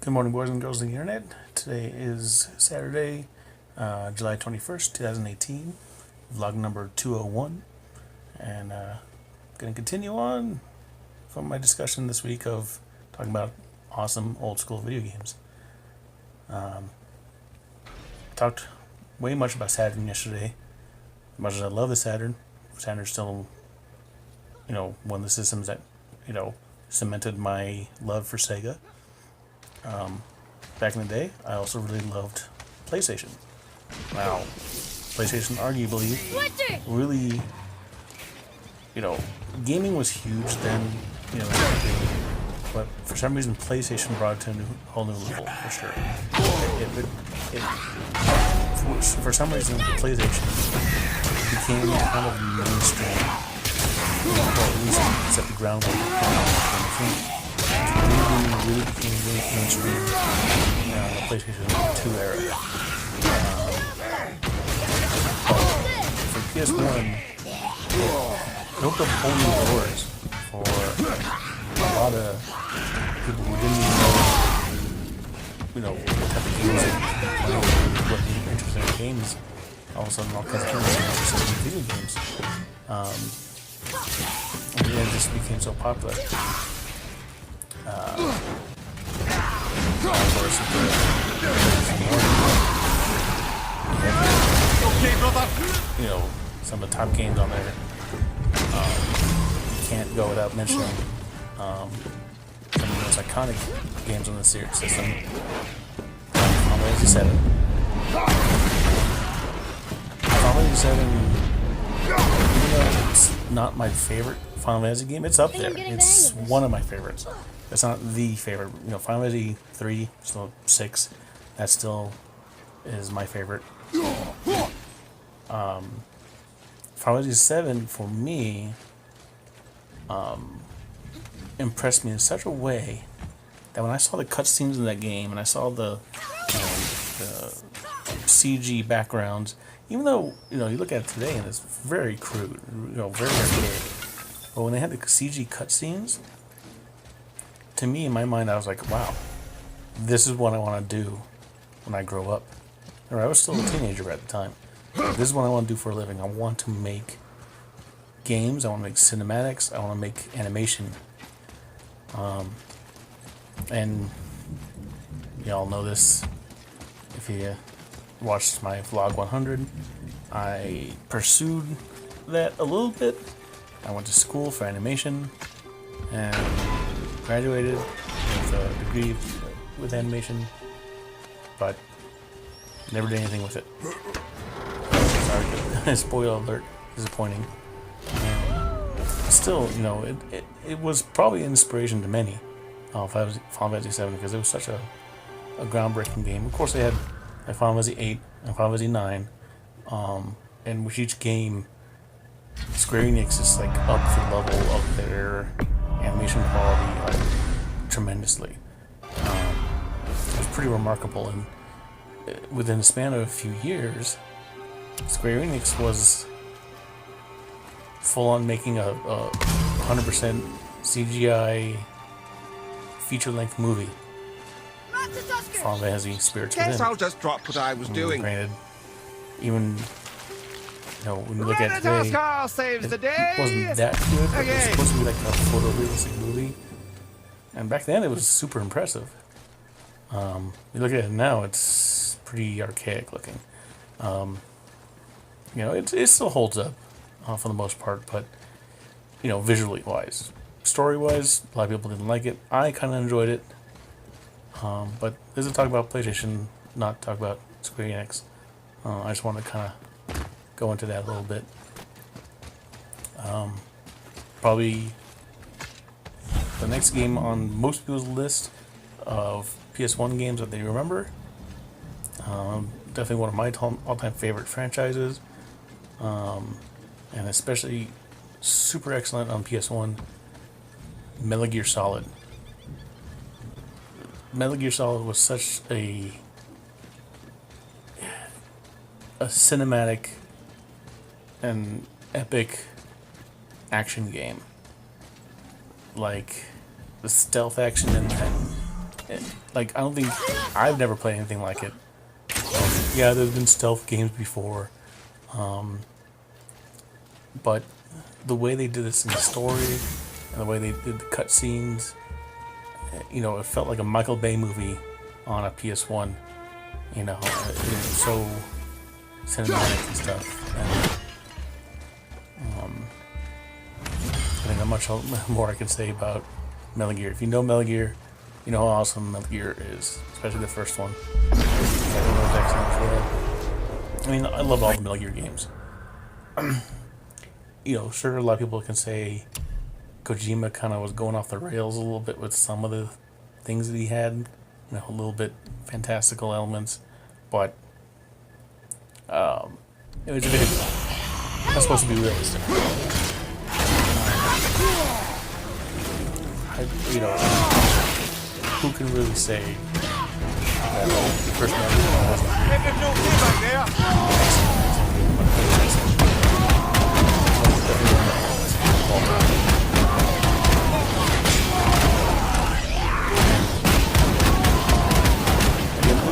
Good morning, boys and girls of the internet. Today is Saturday, July 21st, 2018, vlog number 201, and going to continue on from my discussion this week of talking about awesome old school video games. Talked way much about Saturn yesterday. As much as I love the Saturn's still, one of the systems that, cemented my love for Sega. Back in the day, I also really loved PlayStation. Now, PlayStation arguably really, gaming was huge then, but for some reason PlayStation brought it to a whole new level, for sure. For some reason, the PlayStation became kind of mainstream, or at least set the groundwork really became really mainstream in the PlayStation 2 era. For PS1, it opened up whole new doors for a lot of people who didn't even know, what type of games what interested in games. All of a sudden, all kinds of people were interested in video games. And it just became so popular. Some of the top games on there. You can't go without mentioning some of the most iconic games on the series system. Final Fantasy 7. Final Fantasy 7, even though it's not my favorite Final Fantasy game, it's up there. It's one of my favorites. It's not the favorite. Final Fantasy 3, still 6, that still is my favorite. Final Fantasy 7 for me impressed me in such a way that when I saw the cutscenes in that game and I saw the CG backgrounds, even though you look at it today and it's very crude, very archaic, but when they had the CG cutscenes, to me in my mind I was like, wow, this is what I want to do when I grow up. Or I was still a teenager at the time. This is what I want to do for a living. I want to make games. I want to make cinematics. I want to make animation. And y'all know this if you watched my vlog 100. I pursued that a little bit. I went to school for animation and graduated with a degree with animation, but never did anything with it. Sorry, spoiler alert, disappointing. Still, it was probably an inspiration to many, Final Fantasy 7, because it was such a groundbreaking game. Of course, they had like Final Fantasy 8 and Final Fantasy 9, and with each game, Square Enix is like up the level of their animation quality tremendously. It was pretty remarkable, and within the span of a few years, Square Enix was full on making a 100% CGI feature-length movie. Final Fantasy Spirits Within. Guess I'll just drop what I was doing. Granted, even when you look at it today, it wasn't that good, but it was supposed to be like a photorealistic movie. And back then, it was super impressive. You look at it now, it's pretty archaic looking. It still holds up for the most part, but visually wise, story wise, a lot of people didn't like it. I kind of enjoyed it, but this is talk about PlayStation, not talk about Square Enix. I just want to kind of go into that a little bit. Probably the next game on most people's list of PS1 games that they remember. Definitely one of my all-time favorite franchises, and especially super excellent on PS1, Metal Gear Solid. Metal Gear Solid was such a a cinematic and epic action game. Like the stealth action in that. Like, I don't think I've never played anything like it. Yeah, there's been stealth games before, but the way they did this in the story and the way they did the cutscenes, you know, it felt like a Michael Bay movie on a PS1. You know, it was so cinematic and stuff. And I think not much more I can say about Metal Gear. If you know Metal Gear, you know how awesome Metal Gear is, especially the first one. Everyone was excellent as well. I mean, I love all the Metal Gear games. You know, sure, a lot of people can say Kojima kind of was going off the rails a little bit with some of the things that he had, you know, a little bit fantastical elements, but it was a video game. That's supposed to be realistic. You know, who can really say that the first Metal Gear wasn't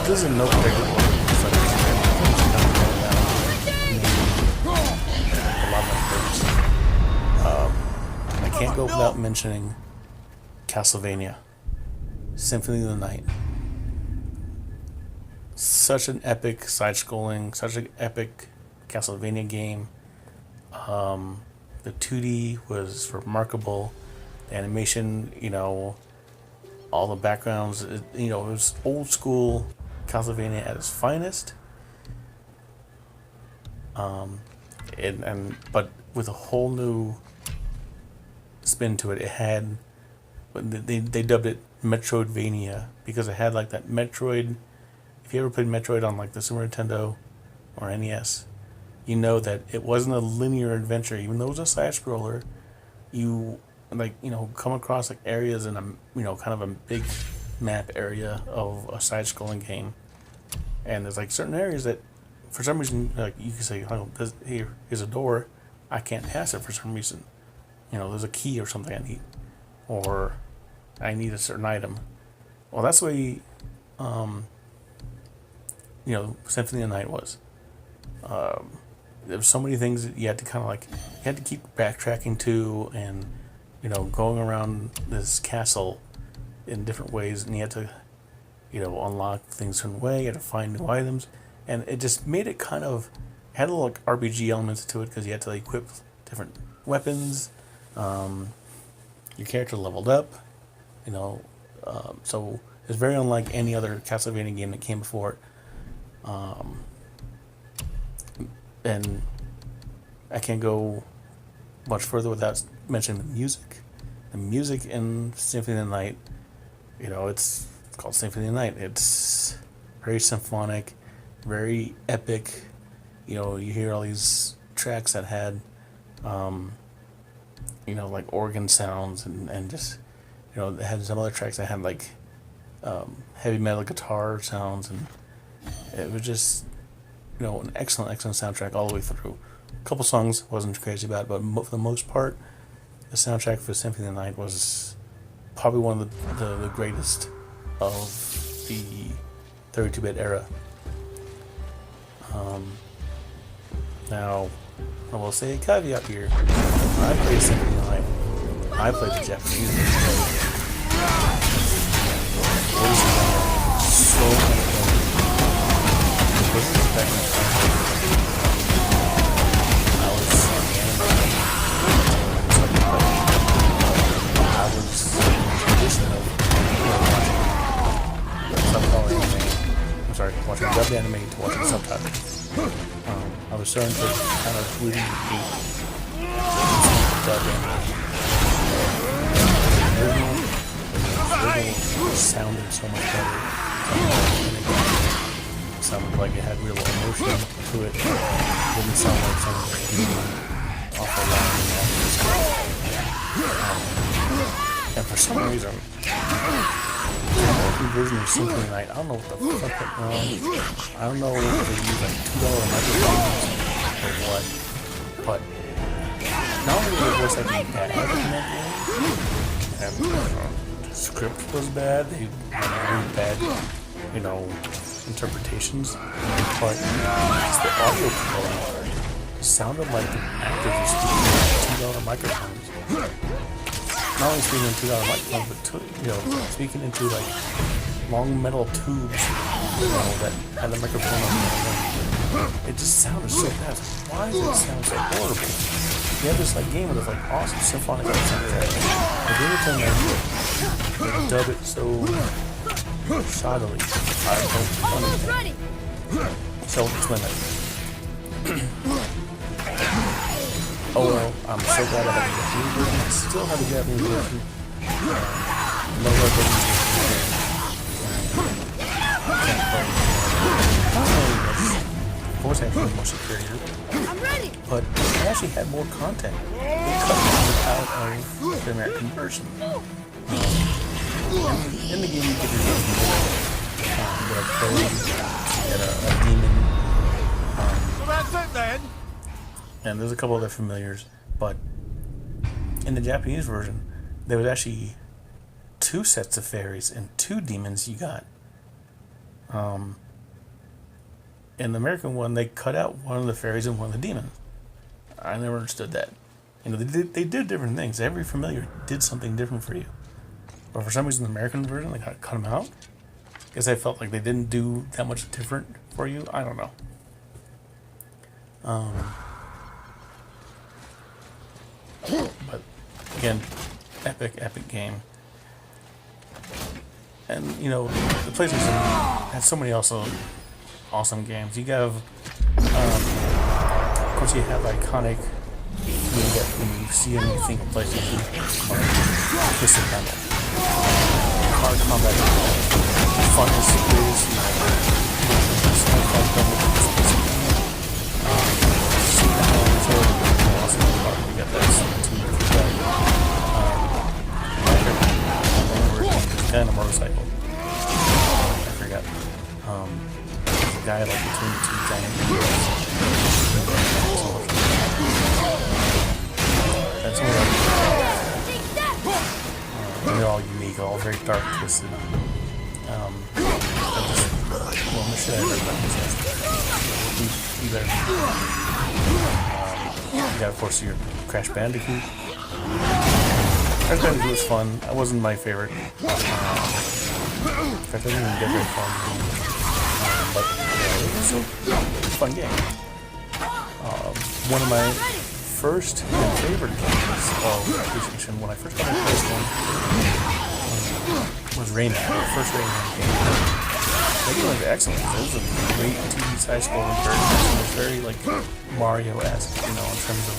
this is no particular order. It's like a lot of my favorites. I can't go without mentioning Castlevania Symphony of the Night. Such an epic side-scrolling, such an epic Castlevania game. The 2D was remarkable. The animation, you know, all the backgrounds, you know, it was old school Castlevania at its finest. But with a whole new spin to it. It had, they dubbed it Metroidvania because it had like that Metroid. If you ever played Metroid on like the Super Nintendo or NES, you know that it wasn't a linear adventure. Even though it was a side scroller, you like, you know, come across like areas in a, you know, kind of a big map area of a side scrolling game, and there's like certain areas that for some reason, like, you can say, oh, here's a door, I can't pass it for some reason. You know, there's a key or something I need, or I need a certain item. Well, that's the way, you know, Symphony of the Night was. There was so many things that you had to kind of like, you had to keep backtracking to, and, you know, going around this castle in different ways, and you had to, you know, unlock things a certain way, you had to find new items, and it just made it kind of, had a little like RPG elements to it, because you had to like, equip different weapons, your character leveled up, you know, so it's very unlike any other Castlevania game that came before it. And I can't go much further without mentioning the music. The music in Symphony of the Night, you know, it's called Symphony of the Night. It's very symphonic, very epic. You know, you hear all these tracks that had, you know, like organ sounds, and just, you know, they had some other tracks that had like heavy metal guitar sounds, and it was just, you know, an excellent soundtrack all the way through. A couple songs wasn't crazy about, but for the most part, the soundtrack for Symphony of the Night was probably one of the greatest of the 32-bit era. Now, I will say a caveat here. When I played Symphony of the Night, I played the Japanese version. So much back in the time, I was watching dubbed anime to watching subtitles. I was starting to kind of really hate dubbed anime. The original sounded so much better. It sounded like it had real emotion to it. It didn't sound like something off the line and for some reason, American version of Symphony Night, I don't know what the fuck went wrong. I don't know if they used like $2 microphones or what, but not only was the voice acting bad in that game, and the script was bad, they had really bad, you know, interpretations, but the audio quality sounded like the actors were speaking into $2 microphones. Not only speaking into $2 microphones, but you know, speaking into like long metal tubes, you know, that had a microphone on them. It just sounded so bad. Why does it sound so horrible? You have this like game with this like awesome symphonic soundtrack, but then you turn they dub it so shoddily. I don't understand. So explain that. Oh well, I'm so glad I had the Japanese version. I still have the Japanese version. No other version. Voice acting was more superior. I'm ready. But it actually had more content. They cut it out of the American version. In the game, you get a toad, you get a demon. Well, that's it then. And there's a couple other familiars, but in the Japanese version, there was actually 2 sets of fairies and 2 demons you got. In the American one, they cut out one of the fairies and one of the demons. I never understood that. You know, they did different things. Every familiar did something different for you. But for some reason, the American version, they cut them out. Because I felt like they didn't do that much different for you. I don't know. But again, epic game. And you know, the PlayStation has so many awesome games. You have, of course, you have iconic. When you see them, you think of PlayStation. Twisted Metal, hard combat, funnest is, you got that and a motorcycle. I forgot. There's a guy like between 2 giant wheels. That's some of they're all unique, all very dark, twisted. Well, the shit I heard about this. You better. You got, of course, your Crash Bandicoot. Crash Bandicoot was fun. That wasn't my favorite. In fact, I didn't even get very far. But it was a fun game. One of my first and favorite games of PlayStation, when I first got my PlayStation, was Rayman. The first Rayman game. That game was excellent. It was a great 2D side-scrolling third person. It was very like Mario-esque, you know, in terms of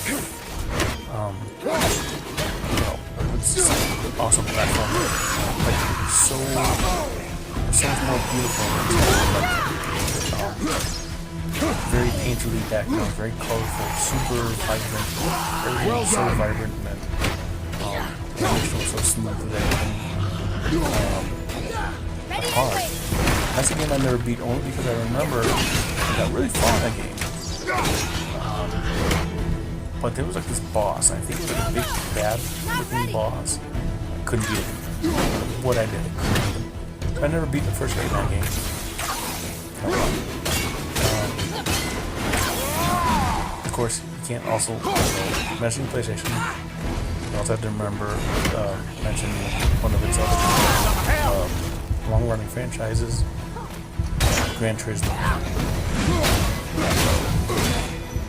you know, it's just awesome platform. Like so much more beautiful. Very painterly background, very colorful, super vibrant. Everything was so vibrant and the animation was so smooth and hard. That's a game I never beat only because I remember I got really far in that game. But there was like this boss, I think it was like a big bad looking boss. I couldn't beat it. What I did, I never beat the first Rayman game. Of course, you can't also mention PlayStation. You also have to remember mention one of its other long-running franchises, Gran Turismo.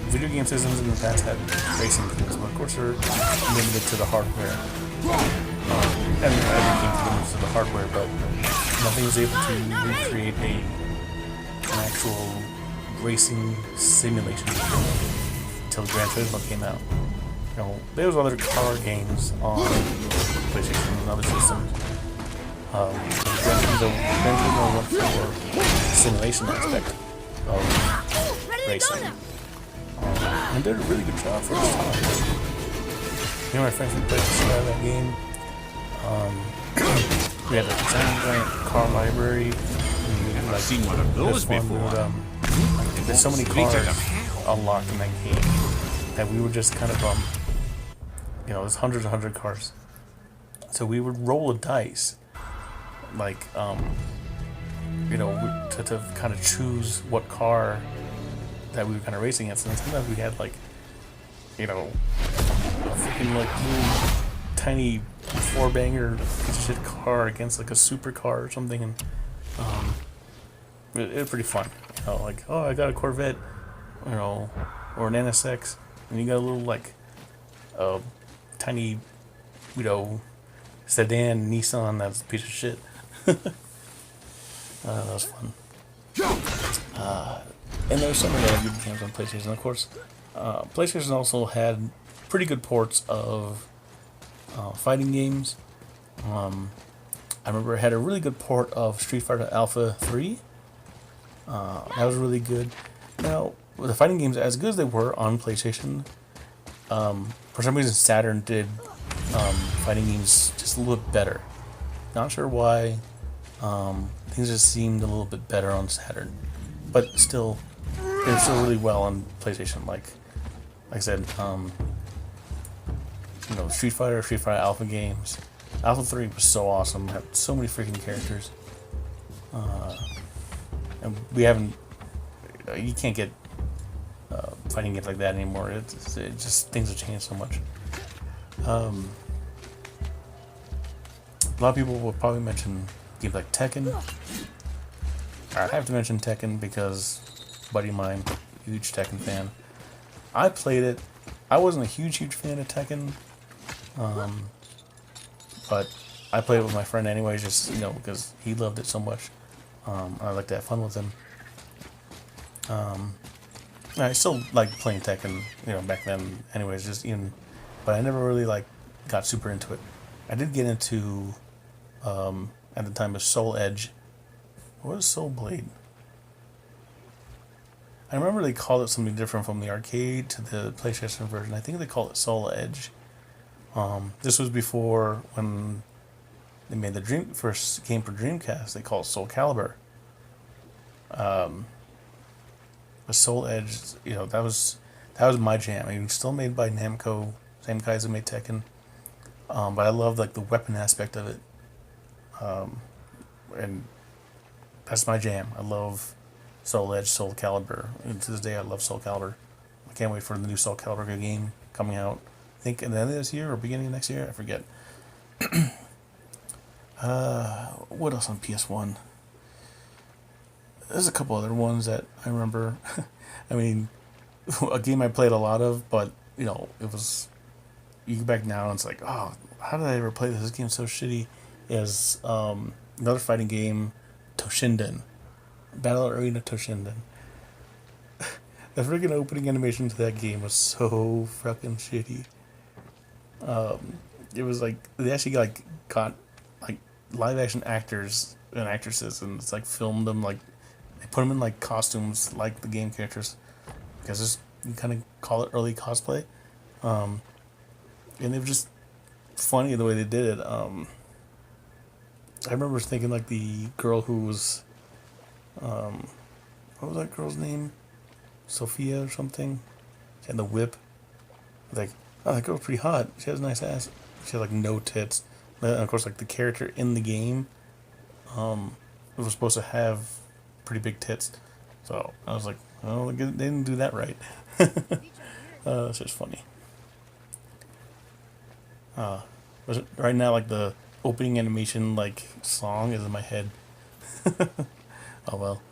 Video game systems in the past had racing games, but of course they're limited to the hardware. Every game's limited to the hardware, but nothing was able to recreate an actual racing simulation until Gran Turismo came out. You know, there was other car games on PlayStation and other systems. Gran Turismo went for the simulation aspect of racing. And did a really good job for its time. Me and my friends, we played the shit out of that game. we had a giant car library. I've seen one of those before. There's so many cars unlocked in that game that we would just kind of you know, there's hundreds and hundreds of cars. So we would roll a dice, like you know, to kind of choose what car that we were kind of racing against. And sometimes we had like, you know, a freaking like little tiny four-banger piece of shit car against like a supercar or something, and it was pretty fun. You know, like, oh, I got a Corvette, you know, or an NSX, and you got a little like tiny, you know, sedan Nissan that's a piece of shit. That was fun. And there were so many other good games on PlayStation. Of course, PlayStation also had pretty good ports of fighting games. I remember it had a really good port of Street Fighter Alpha 3. That was really good. Now, with the fighting games, as good as they were on PlayStation, for some reason Saturn did fighting games just a little bit better. Not sure why. Things just seemed a little bit better on Saturn, but still, they're still really well on PlayStation. Like I said, you know, Street Fighter Alpha games. Alpha 3 was so awesome. Had so many freaking characters. And we haven't. You can't get fighting games like that anymore. It just things have changed so much. A lot of people will probably mention games like Tekken. I have to mention Tekken because a buddy of mine, huge Tekken fan. I played it. I wasn't a huge fan of Tekken, but I played it with my friend anyways, just, you know, because he loved it so much. I like to have fun with him. I still like playing Tekken, you know, back then anyways, just even, but I never really like got super into it. I did get into at the time of Soul Edge. What was Soul Blade? I remember they called it something different from the arcade to the PlayStation version. I think they called it Soul Edge. This was before when they made the first game for Dreamcast. They called it Soul Calibur. But Soul Edge, you know, that was my jam. I mean, still made by Namco, same guys who made Tekken. But I love like the weapon aspect of it. And that's my jam. I love Soul Edge, Soul Calibur. And to this day, I love Soul Calibur. I can't wait for the new Soul Calibur game coming out. I think at the end of this year or beginning of next year. I forget. What else on PS1? There's a couple other ones that I remember. I mean, a game I played a lot of, but, you know, it was... You go back now and it's like, oh, how did I ever play this? This game's so shitty. Is another fighting game, Toshinden. Battle Arena Toshinden. The freaking opening animation to that game was so fucking shitty. It was like, they actually got live action actors and actresses and it's like filmed them, like they put them in like costumes like the game characters, because it's, you kind of call it early cosplay. And it was just funny the way they did it. I remember thinking like the girl who was, what was that girl's name? Sophia or something? She had the whip. Like, oh, that girl's pretty hot. She has a nice ass. She had like no tits. And of course, like the character in the game, it was supposed to have pretty big tits. So I was like, oh, they didn't do that right. It's just funny. Was it right now? Like the opening animation, like song, is in my head. Oh well.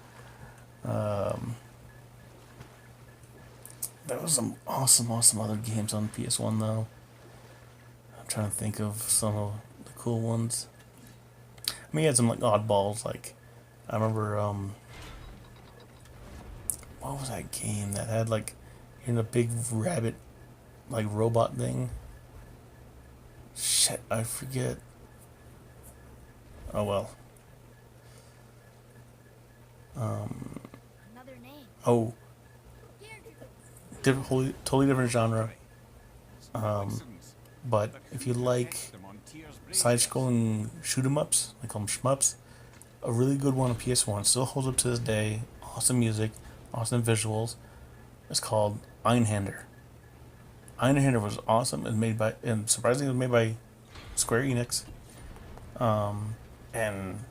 There was some awesome other games on PS1 though. I'm trying to think of some of the cool ones. I mean, you had some like oddballs. Like I remember, what was that game that had like you're in a big rabbit, like robot thing? Shit, I forget. Oh well. Another name. Oh, totally different genre. But if you like side-scrolling shoot 'em ups. They call them shmups. A really good one on PS1. Still holds up to this day. Awesome music, awesome visuals. It's called Einhander. Einhander was awesome and made by, and surprisingly, it was made by Square Enix. And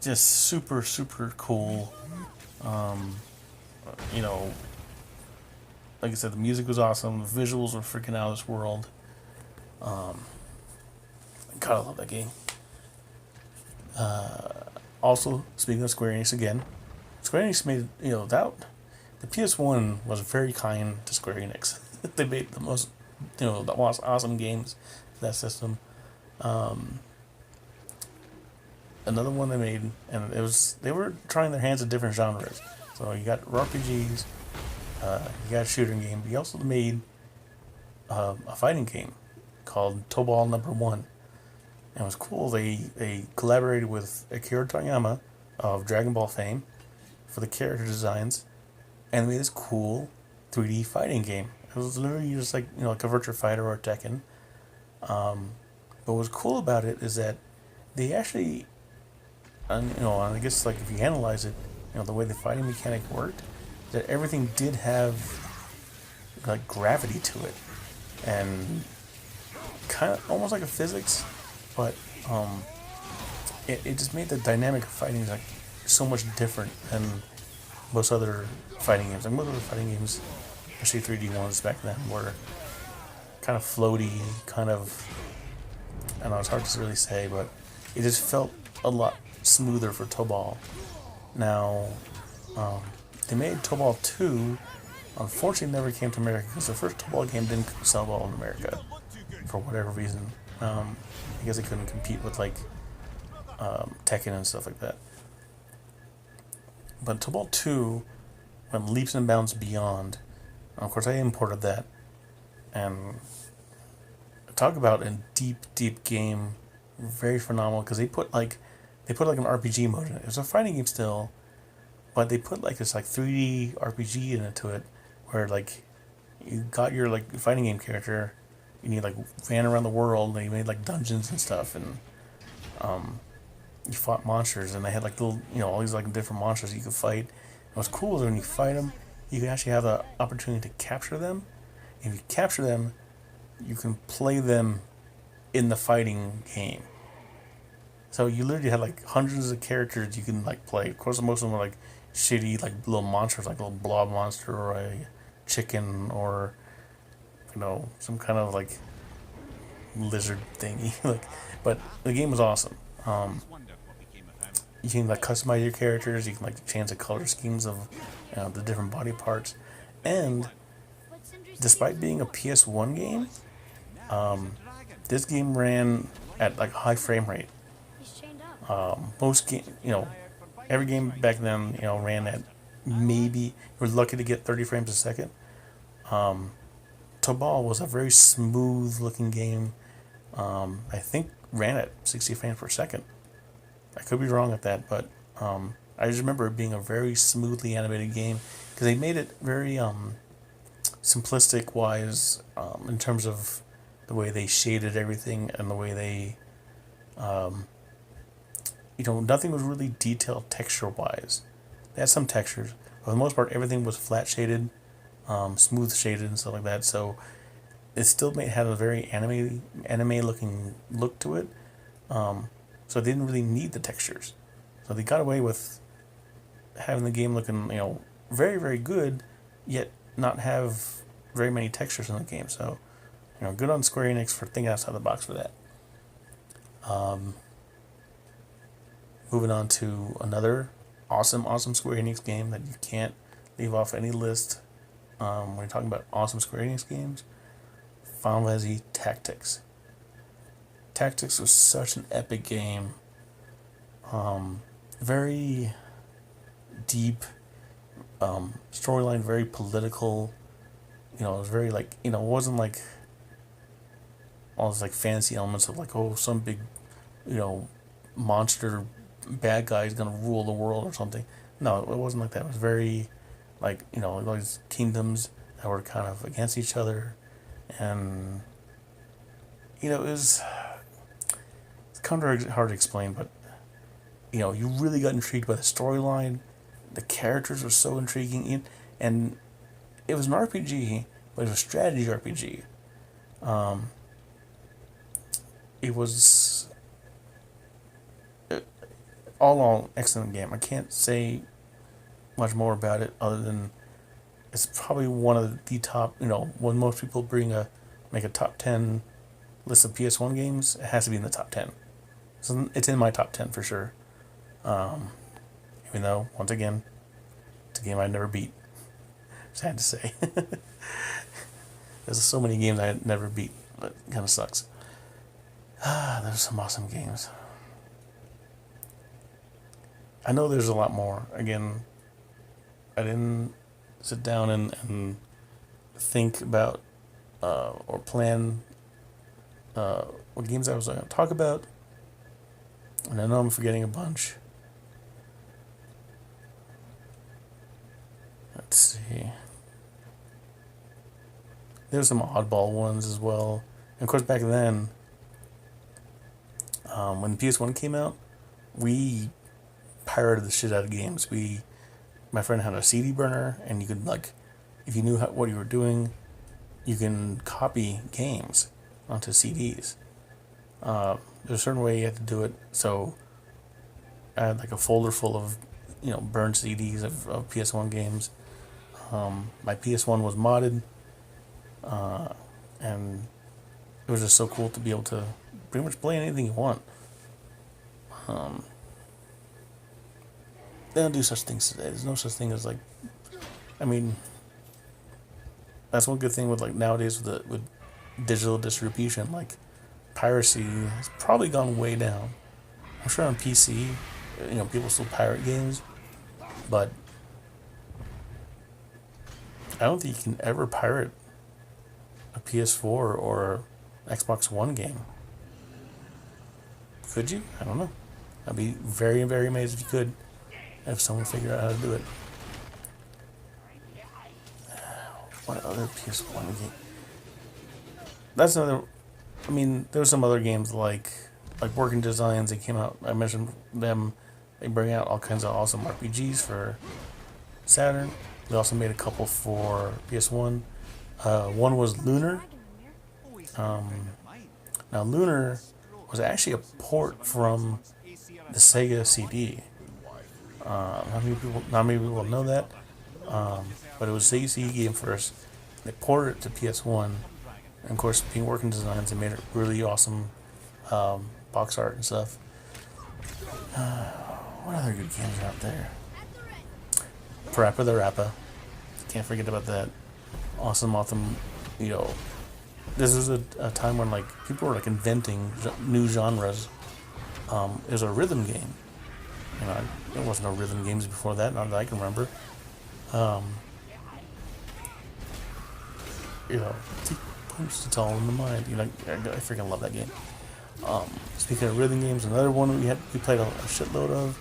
just super, super cool. You know, like I said, the music was awesome. The visuals were freaking out of this world. God, I love that game. Also, speaking of Square Enix again, Square Enix made, that the PS1 was very kind to Square Enix. They made the most, the most awesome games for that system. Another one they made, and they were trying their hands at different genres. So you got RPGs, you got a shooting game, but you also made a fighting game called Tobal Number One. And it was cool. They collaborated with Akira Toriyama of Dragon Ball fame for the character designs, and they made this cool 3D fighting game. It was literally just like like a Virtua Fighter or a Tekken. But what's cool about it is that they actually, and I guess like if you analyze it, the way the fighting mechanic worked, that everything did have like gravity to it, and kind of almost like a physics, but it just made the dynamic of fighting like so much different than most other fighting games. Like most other fighting games, especially 3D ones back then, were kind of floaty, kind of, I don't know, it's hard to really say, but it just felt a lot smoother for Tobal. Now, they made Tobal 2, unfortunately never came to America because the first Tobal game didn't sell well in America for whatever reason. I guess they couldn't compete with like Tekken and stuff like that. But Tobal 2 went leaps and bounds beyond. And of course, I imported that, and talk about a deep, deep game, very phenomenal because they put like an RPG mode in it. It was a fighting game still, but they put like this like 3D RPG into it, where like you got your like fighting game character, and you like ran around the world, and you made like dungeons and stuff, and you fought monsters, and they had like little all these like different monsters you could fight. And what's cool is when you fight them, you can actually have the opportunity to capture them. If you capture them, you can play them in the fighting game. So you literally had like hundreds of characters you can like play. Of course, most of them were like shitty, like little monsters, like a little blob monster or a chicken or some kind of like lizard thingy. But the game was awesome. You can like customize your characters. You can like change the color schemes of the different body parts, and despite being a PS1 game, this game ran at like high frame rate. Most game, every game back then, ran at maybe, you were lucky to get 30 frames a second. Tobal was a very smooth looking game. I think ran at 60 frames per second. I could be wrong at that, but I just remember it being a very smoothly animated game because they made it very simplistic wise in terms of the way they shaded everything and the way they nothing was really detailed texture wise. They had some textures, but for the most part everything was flat shaded, smooth shaded and stuff like that, so it still had a very anime looking look to it, so they didn't really need the textures, so they got away with having the game looking very, very good, yet not have very many textures in the game. So good on Square Enix for thinking outside the box for that. Moving on to another awesome Square Enix game that you can't leave off any list when you're talking about awesome Square Enix games. Final Fantasy Tactics. Tactics was such an epic game. Very deep storyline, very political. It was very like it wasn't like all those like fancy elements of like some big monster bad guy is gonna rule the world or something. No, it wasn't like that. It was very like all these kingdoms that were kind of against each other, and it was it's kind of hard to explain, but you know, you really got intrigued by the storyline. The characters were so intriguing, and it was an RPG, but it was a strategy RPG. It was all excellent game. I can't say much more about it other than it's probably one of the top. You know, when most people make a top 10 list of PS1 games, it has to be in the top 10. So it's in my top 10 for sure. Even though, once again, it's a game I never beat. Sad to say. There's so many games I never beat, but it kind of sucks. There's some awesome games. I know there's a lot more. Again, I didn't sit down and think about or plan what games I was going to talk about. And I know I'm forgetting a bunch. Let's see. There's some oddball ones as well. And of course, back then, when PS1 came out, we pirated the shit out of games. My friend had a CD burner, and you could, like, if you knew what you were doing, you can copy games onto CDs. There's a certain way you had to do it. So I had like a folder full of, you know, burned CDs of PS1 games. My PS1 was modded, and it was just so cool to be able to pretty much play anything you want. They don't do such things today. There's no such thing as, like, I mean, that's one good thing with, like, nowadays with digital distribution. Like, piracy has probably gone way down. I'm sure on PC, you know, people still pirate games, but I don't think you can ever pirate a PS4 or Xbox One game. Could you? I don't know. I'd be very, very amazed if you could, if someone figured out how to do it. What other PS1 game? That's another. I mean, there were some other games like Working Designs. They came out. I mentioned them. They bring out all kinds of awesome RPGs for Saturn. They also made a couple for PS1. One was Lunar. Now Lunar was actually a port from the Sega CD. Not many people know that, but it was a Sega CD game first. They ported it to PS1, and of course, being Working Designs, they made it really awesome box art and stuff. What other good games are out there? Parappa the Rappa. Can't forget about that. Awesome. You know, this was a time when, like, people were, like, inventing new genres. It was a rhythm game. You know, there wasn't no rhythm games before that, not that I can remember. You know, it's all in the mind. You know, I freaking love that game. Speaking of rhythm games, another one we played a shitload of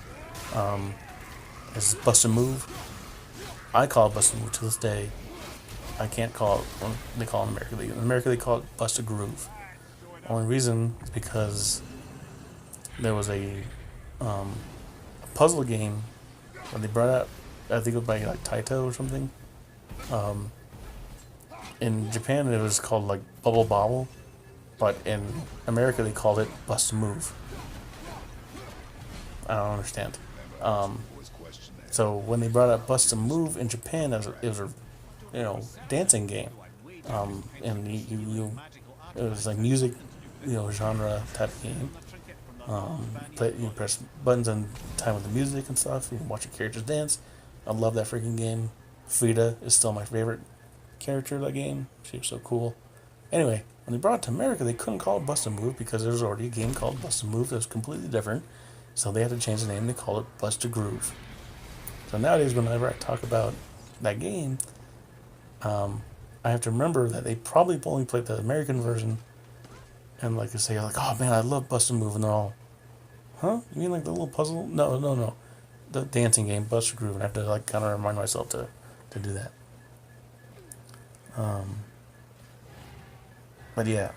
is Bust a Move. I call it Bust a Move to this day. I can't call it what they call it in America. In America, they call it Bust a Groove. Only reason is because there was a puzzle game that they brought out. I think it was by like Taito or something. In Japan, it was called like Bubble Bobble, but in America, they called it Bust a Move. I don't understand. So when they brought out Bust a Move in Japan, it was a dancing game, and it was like music, genre type of game. You press buttons and time with the music and stuff. You can watch your characters dance. I love that freaking game. Frida is still my favorite character of that game. She was so cool. Anyway, when they brought it to America, they couldn't call it Bust a Move because there was already a game called Bust a Move that was completely different. So they had to change the name. They call it Bust a Groove. So nowadays, whenever I talk about that game, I have to remember that they probably only played the American version, and like they say, like, oh man, I love Bust a Move, and they're all, huh? You mean like the little puzzle? No, the dancing game, Bust a Groove, and I have to like kind of remind myself to do that. But yeah,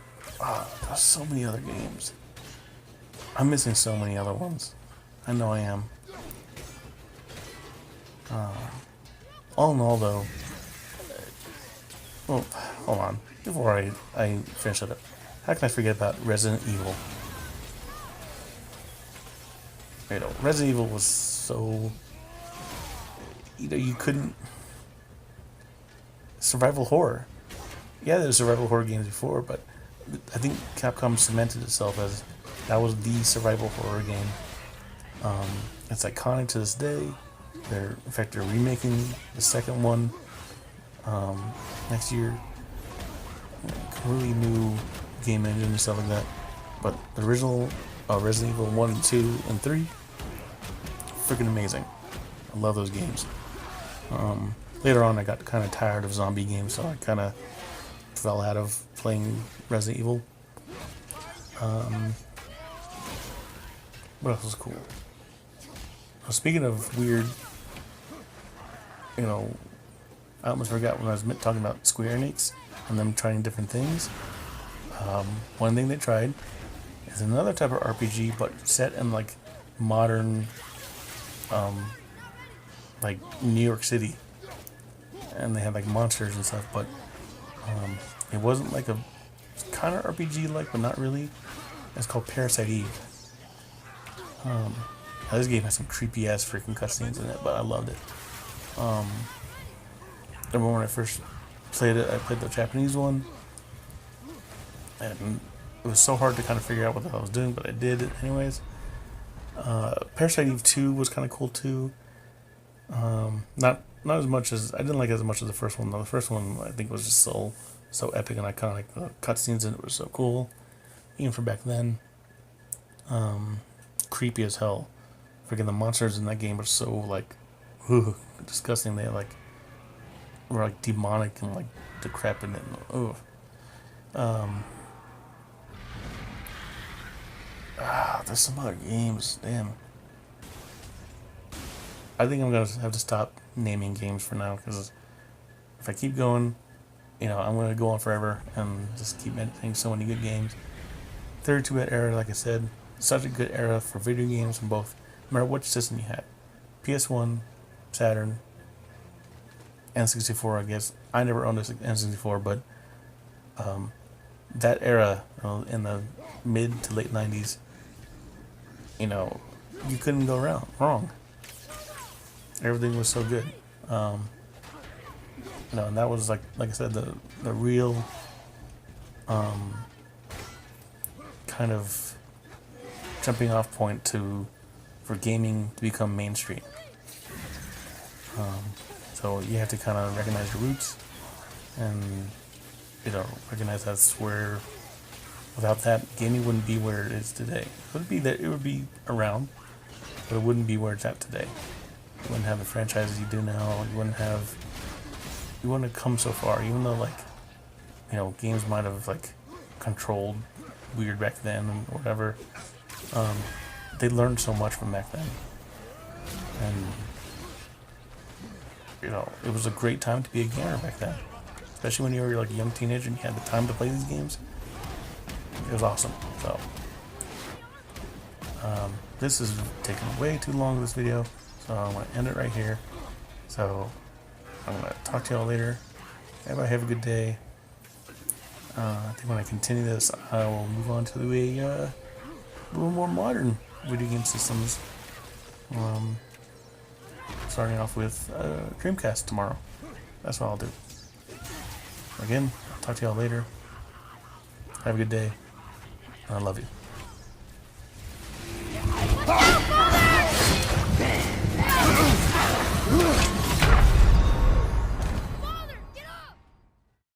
there's so many other games. I'm missing so many other ones. I know I am. All in all, though, well, hold on. Before I finish it up, how can I forget about Resident Evil? You know, Resident Evil was so... You know, you couldn't... Survival horror. Yeah, there were survival horror games before, but I think Capcom cemented itself as that was the survival horror game. It's iconic to this day. In fact, they're remaking the second one next year. Completely new game engine and stuff like that. But the original Resident Evil 1, 2, and 3, freaking amazing. I love those games. Later on, I got kind of tired of zombie games, so I kind of fell out of playing Resident Evil. What else was cool? Well, speaking of weird, you know, I almost forgot when I was talking about Square Enix and them trying different things. One thing they tried is another type of RPG, but set in like modern, like New York City, and they had like monsters and stuff. But it wasn't like a kind of RPG like, but not really. It's called Parasite Eve. Now this game has some creepy ass freaking cutscenes in it, but I loved it. I remember when I first played it, I played the Japanese one, and it was so hard to kind of figure out what the hell I was doing, but I did it anyways. Parasite Eve 2 was kind of cool too. Not as much as I didn't like it as much as the first one. Though the first one I think was just so epic and iconic. The cutscenes in it were so cool, even for back then. Creepy as hell. Freaking the monsters in that game were so like, disgusting. They were like demonic and like decrepit and there's some other games. Damn. I think I'm gonna have to stop naming games for now, because if I keep going, you know, I'm gonna go on forever and just keep mentioning so many good games. 32-bit era, like I said, such a good era for video games from both. No matter which system you had, PS1, Saturn, N64. I guess I never owned a N64, but that era, in the mid to late 90s, you know, you couldn't go wrong. Everything was so good. You know, and that was like I said, the real kind of jumping off point for gaming to become mainstream. So you have to kind of recognize your roots, and you know, recognize that's where. Without that, gaming wouldn't be where it is today. It would be around, but it wouldn't be where it's at today. You wouldn't have the franchises you do now. You wouldn't have come so far, even though, like, you know, games might have like controlled weird back then and whatever. They learned so much from back then, and you know, it was a great time to be a gamer back then, especially when you were like a young teenager and you had the time to play these games. It was awesome. So this is taking way too long, this video, so I'm going to end it right here. So I'm going to talk to y'all later. Everybody have a good day. I think when I continue this, I will move on to a little more modern video game systems. Starting off with Dreamcast tomorrow. That's what I'll do. Again, I'll talk to y'all later. Have a good day. I love you.